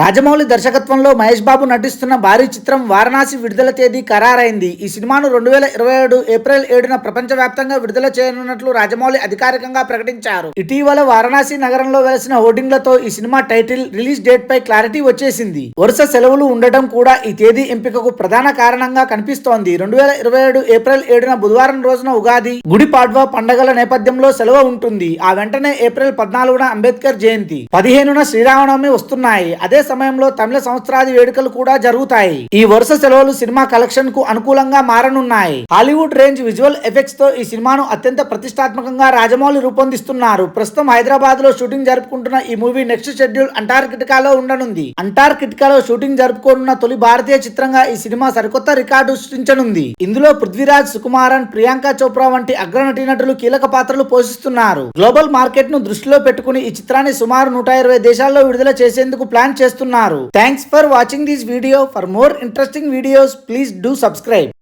రాజమౌళి దర్శకత్వంలో మహేష్ బాబు నటిస్తున్న భారీ చిత్రం వారణాసి విడుదల తేదీ ఖరారైంది. ఈ సినిమాను 2027 ఏప్రిల్ 7న ప్రపంచవ్యాప్తంగా విడుదల చేయనున్నట్లు రాజమౌళి అధికారికంగా ప్రకటించారు. ఇటీవల వారణాసి నగరంలో వెలిసిన హోర్డింగ్లతో ఈ సినిమా టైటిల్, రిలీజ్ డేట్ పై క్లారిటీ వచ్చేసింది. వరుస సెలవులు ఉండటం కూడా ఈ తేదీ ఎంపికకు ప్రధాన కారణంగా కనిపిస్తోంది. 2027 ఏప్రిల్ 7న బుధవారం రోజున ఉగాది, గుడి పాడ్వా పండగల నేపథ్యంలో సెలవు ఉంటుంది. ఆ వెంటనే ఏప్రిల్ 14న అంబేద్కర్ జయంతి, 15న శ్రీరామనవమి వస్తున్నాయి. అదే సమయంలో తమిళ సంవత్సరాది వేడుకలు కూడా జరుగుతాయి. ఈ వరుస సెలవులు సినిమా కలెక్షన్ కు అనుకూలంగా మారనున్నాయి. హాలీవుడ్ రేంజ్ విజువల్ ఎఫెక్ట్స్ తో ఈ సినిమాను అత్యంత ప్రతిష్టాత్మకంగా రాజమౌళి రూపొందిస్తున్నారు. ప్రస్తుతం హైదరాబాద్ లో షూటింగ్ జరుపుకుంటున్న ఈ మూవీ నెక్స్ట్ షెడ్యూల్ అంటార్కిటికాలో ఉండనుంది. అంటార్కిటికాలో షూటింగ్ జరుపుకోనున్న తొలి భారతీయ చిత్రంగా ఈ సినిమా సరికొత్త రికార్డు సృష్టించనుంది. ఇందులో పృథ్వీరాజ్, సుకుమారన్, ప్రియాంక చోప్రా వంటి అగ్ర నటీనటులు కీలక పాత్రలు పోషిస్తున్నారు. గ్లోబల్ మార్కెట్ ను దృష్టిలో పెట్టుకుని ఈ చిత్రాన్ని సుమారు 120 దేశాల్లో విడుదల చేసేందుకు ప్లాన్ చేస్తున్నారు. Thanks for watching this video. For more interesting videos, please do subscribe.